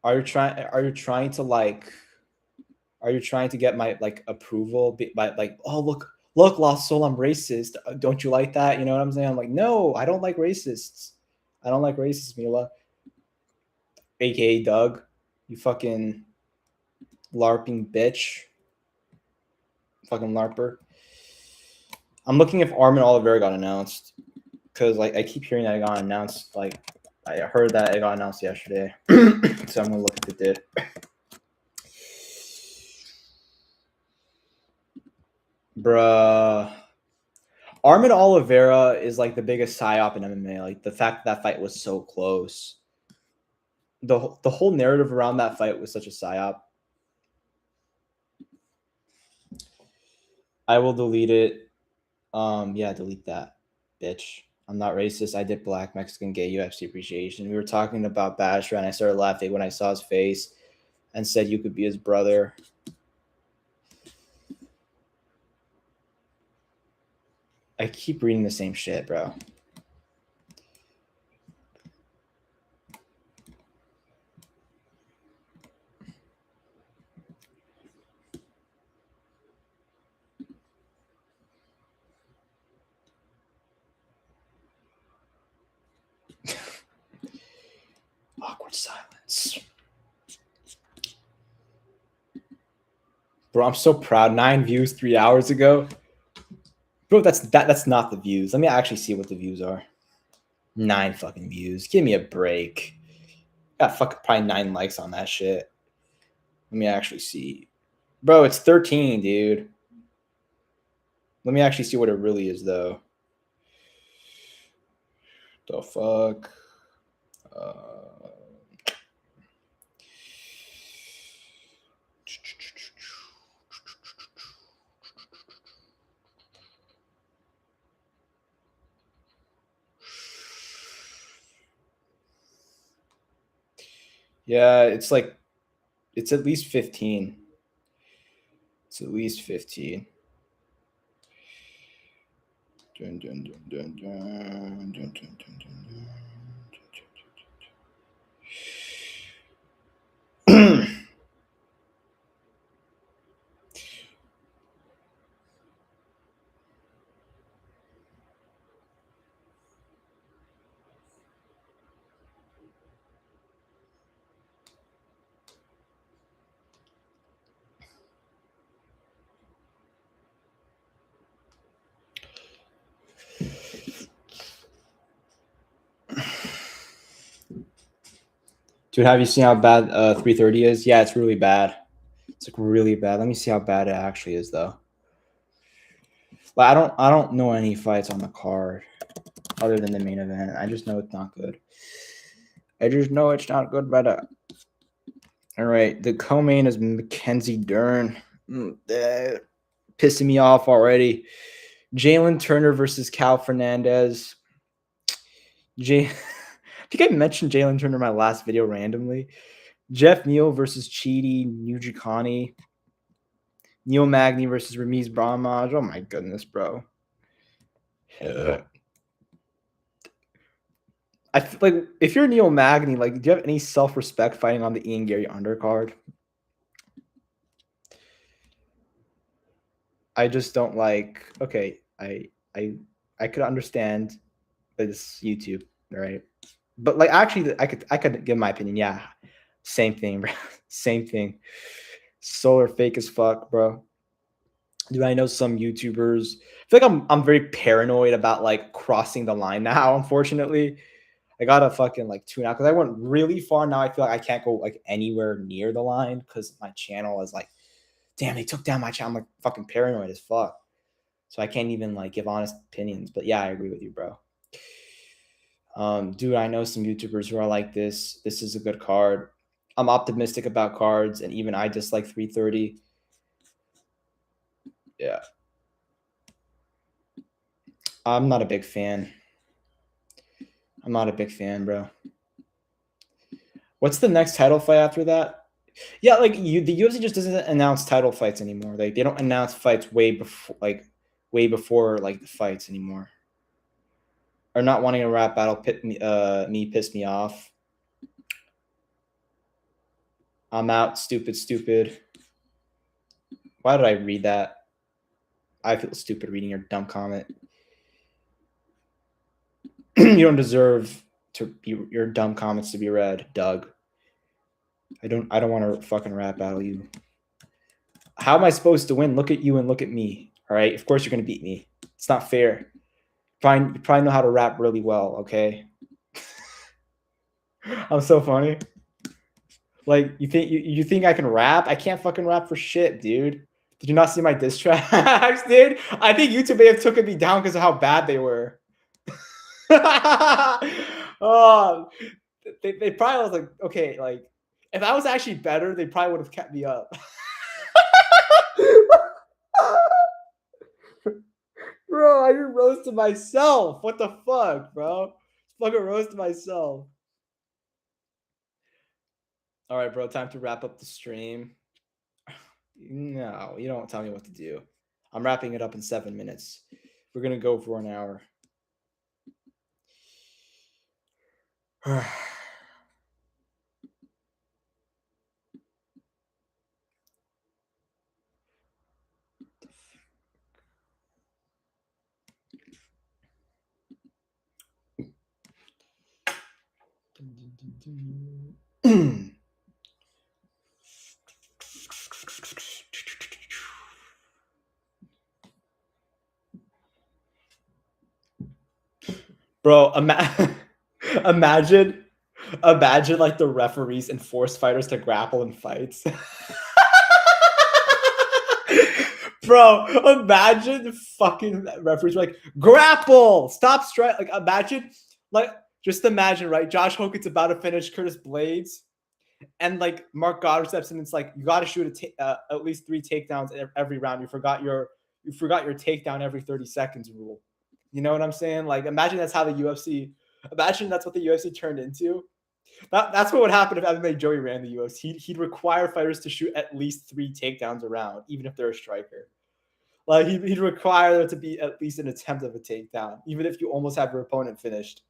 Are you trying to like? Are you trying to get my like approval by like, oh look, Lost Soul, I'm racist. Don't you like that? You know what I'm saying? I'm like, no, I don't like racists. I don't like racists, Mila. AKA Doug. You fucking LARPing bitch. Fucking LARPer. I'm looking if Armin Oliveira got announced. Because like I keep hearing that it got announced. Like I heard that it got announced yesterday. So I'm gonna look if it did. Bruh. Armin Oliveira is like the biggest psyop in MMA. Like the fact that fight was so close. The whole narrative around that fight was such a psyop. I will delete it. Yeah, delete that, bitch. I'm not racist. I did Black Mexican Gay UFC appreciation. We were talking about Basher, and I started laughing when I saw his face, and said you could be his brother. I keep reading the same shit, bro. Awkward silence. Bro, I'm so proud. 9 views 3 hours ago. Bro, that's not the views. Let me actually see what the views are. 9 fucking views. Give me a break. Got fucking probably 9 likes on that shit. Let me actually see. Bro, it's 13, dude. Let me actually see what it really is, though. The fuck? Yeah, it's like, it's at least 15. It's at least 15. Dun, dun, dun, dun, dun, dun, dun, dun, dun. Dude, have you seen how bad 330 is? Yeah, it's really bad. It's like really bad. Let me see how bad it actually is though. Like I don't know any fights on the card other than the main event. I just know it's not good. I just know it's not good, brother. All right, the co-main is Mackenzie Dern. Pissing me off already. Jalen Turner versus Cal Fernandez. I think I mentioned Jalen Turner in my last video randomly. Jeff Neal versus Chidi Nujikani. Neil Magny versus Ramiz Brahmaj. Oh my goodness, bro. I feel like if you're Neil Magny, like, do you have any self-respect fighting on the Ian Gary undercard? I just don't like. Okay, I could understand this YouTube, right? But like, actually, I could give my opinion. Yeah, same thing, bro. Same thing. Solar fake as fuck, bro. Dude, I know some YouTubers. I feel like I'm very paranoid about like crossing the line now. Unfortunately, I gotta fucking like tune out because I went really far. Now I feel like I can't go like anywhere near the line because my channel is like, damn, they took down my channel. I'm like fucking paranoid as fuck. So I can't even like give honest opinions. But yeah, I agree with you, bro. Dude, I know some YouTubers who are like this. This is a good card. I'm optimistic about cards, and even I dislike 330. Yeah. I'm not a big fan. I'm not a big fan, bro. What's the next title fight after that? Yeah, like the UFC just doesn't announce title fights anymore. Like they don't announce fights way before like the fights anymore. Or not wanting a rap battle pissed me off. I'm out, stupid. Why did I read that? I feel stupid reading your dumb comment. You don't deserve to be your dumb comments to be read, Doug. I don't want to fucking rap battle you. How am I supposed to win? Look at you and look at me. All right. Of course you're gonna beat me. It's not fair. You probably know how to rap really well, okay? I'm so funny. Like you think I can rap? I can't fucking rap for shit, dude. Did you not see my diss tracks, dude? I think YouTube may have taken me down because of how bad they were. Oh, they probably was like, okay, like if I was actually better, they probably would have kept me up. Bro, I just roasted myself. What the fuck, bro? Fucking roasted myself. All right, bro. Time to wrap up the stream. No, you don't tell me what to do. I'm wrapping it up in 7 minutes. We're gonna go for an hour. Bro, imagine like the referees enforce fighters to grapple in fights. Bro, imagine fucking referees like grapple, stop strike. Like imagine, like just imagine, right? Josh Hogan's about to finish Curtis Blades, and like Mark Goddard steps in. It's like you got to shoot at least 3 takedowns every round. You forgot your takedown every 30 seconds rule. You know what I'm saying? Like imagine that's how the UFC. Imagine that's what the UFC turned into. That's what would happen if MMA Joey ran the UFC. He'd require fighters to shoot at least 3 takedowns a round, even if they're a striker. Like he'd require there to be at least an attempt of a takedown, even if you almost have your opponent finished.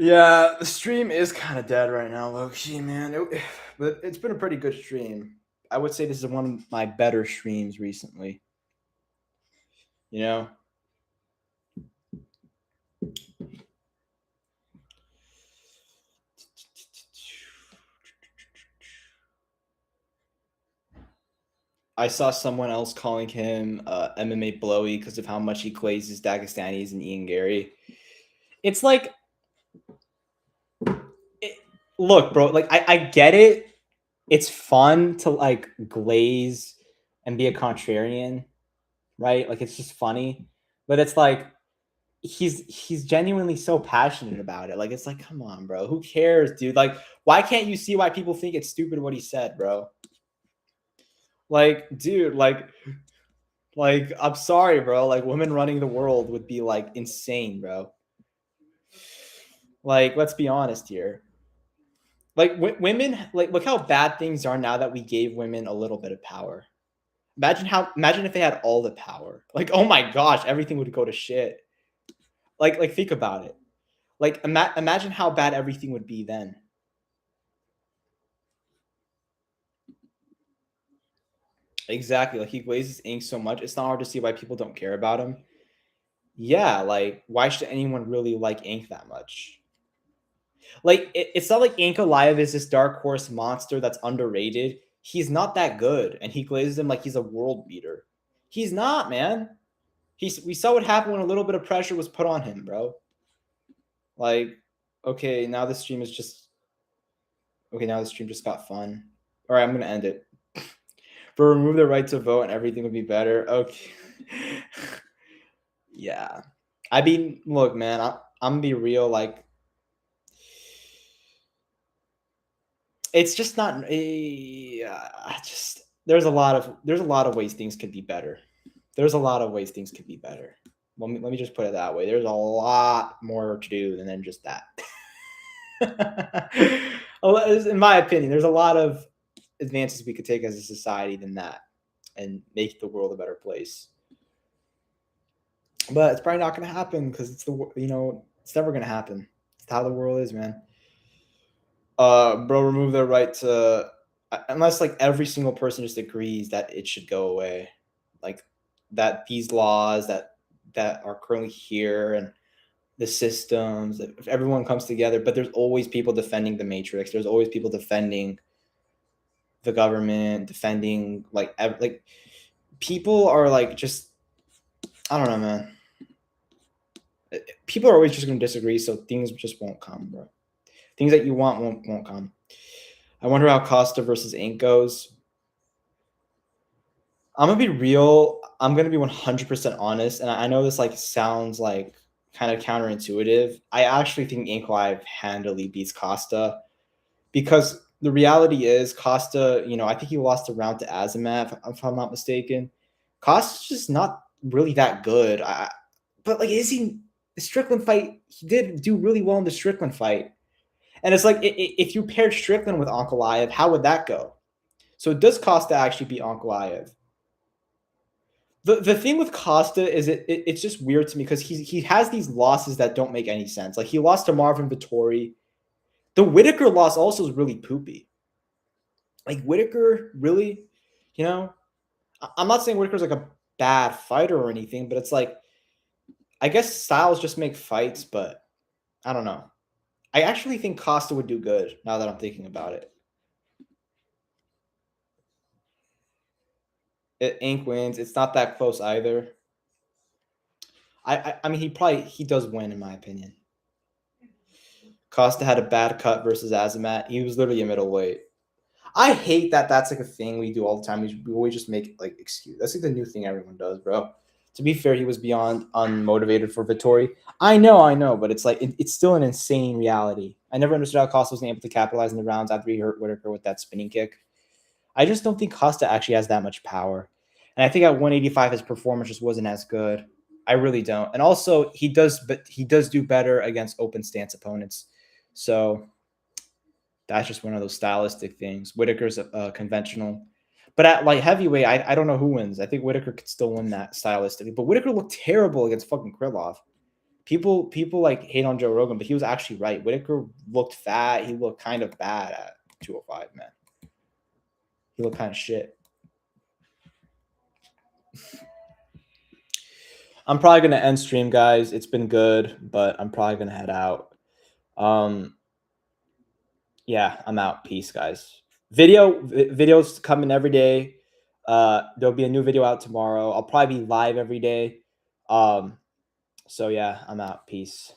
Yeah, the stream is kind of dead right now, low-key, man. But it's been a pretty good stream. I would say this is one of my better streams recently. You know? I saw someone else calling him MMA blowy because of how much he glazes Dagestanis and Ian Gary. It's like, it, look, bro. Like I get it. It's fun to like glaze and be a contrarian, right? Like it's just funny, but it's like he's genuinely so passionate about it. Like it's like, come on, bro. Who cares, dude? Like, why can't you see why people think it's stupid what he said, bro? Like, dude, like I'm sorry, bro. Like women running the world would be like insane, bro. Like, let's be honest here. Like women, like look how bad things are now that we gave women a little bit of power. Imagine if they had all the power. Like, oh my gosh, everything would go to shit. Like think about it. Like imagine how bad everything would be then. Exactly. Like he glazes ink so much, it's not hard to see why people don't care about him. Yeah, like why should anyone really like ink that much? Like it's not like Ankalev is this dark horse monster that's underrated. He's not that good, and he glazes him like he's a world beater. He's not, man. We saw what happened when a little bit of pressure was put on him, bro. Like, okay, now the stream is just okay. Now the stream just got fun. All right, I'm gonna end it. For remove the right to vote and everything would be better. Okay. Yeah. I mean, look, man, I'm gonna be real. Like, it's just not. Just there's a lot of ways things could be better. There's a lot of ways things could be better. Let me just put it that way. There's a lot more to do than just that. In my opinion, there's a lot of advances we could take as a society than that and make the world a better place. But it's probably not going to happen because it's it's never going to happen. It's how the world is, man. Bro, remove their right to unless like every single person just agrees that it should go away, like that these laws that are currently here and the systems, if everyone comes together, but there's always people defending the matrix. There's always people defending the government, defending like people are like just I don't know, man. People are always just going to disagree, so things just won't come, bro. Things that you want won't come. I wonder how Costa versus Ink goes. I'm gonna be real. I'm gonna be 100% honest, and I know this like sounds like kind of counterintuitive. I actually think Ankalev handily beats Costa because the reality is Costa. I think he lost a round to Azamat, if I'm not mistaken. Costa's just not really that good. But like, is he? The Strickland fight, he did do really well in the Strickland fight. And it's like if you paired Strickland with Ankalev, how would that go? So does Costa actually beat Ankalev? The thing with Costa is it's just weird to me because he has these losses that don't make any sense. Like he lost to Marvin Vettori. The Whitaker loss also is really poopy. Like Whitaker, really, I'm not saying Whitaker's like a bad fighter or anything, but it's like I guess styles just make fights, but I don't know. I actually think Costa would do good now that I'm thinking about it. Ink wins. It's not that close either. I mean he does win in my opinion. Costa had a bad cut versus Azamat. He was literally a middleweight. I hate that that's like a thing we do all the time. We always just make like excuse. That's like the new thing everyone does, bro. To be fair, he was beyond unmotivated for Vettori. I know, but it's like it's still an insane reality. I never understood how Costa wasn't able to capitalize in the rounds after he hurt Whitaker with that spinning kick. I just don't think Costa actually has that much power. And I think at 185 his performance just wasn't as good. I really don't. And also he does do better against open stance opponents. So that's just one of those stylistic things. Whitaker's conventional. But at like heavyweight, I don't know who wins. I think Whitaker could still win that stylistically. But Whitaker looked terrible against fucking Krylov. People like hate on Joe Rogan, but he was actually right. Whitaker looked fat. He looked kind of bad at 205, man. He looked kind of shit. I'm probably going to end stream, guys. It's been good, but I'm probably going to head out. Yeah, I'm out. Peace, guys. Videos coming every day. There'll be a new video out tomorrow. I'll probably be live every day. So yeah, I'm out. Peace.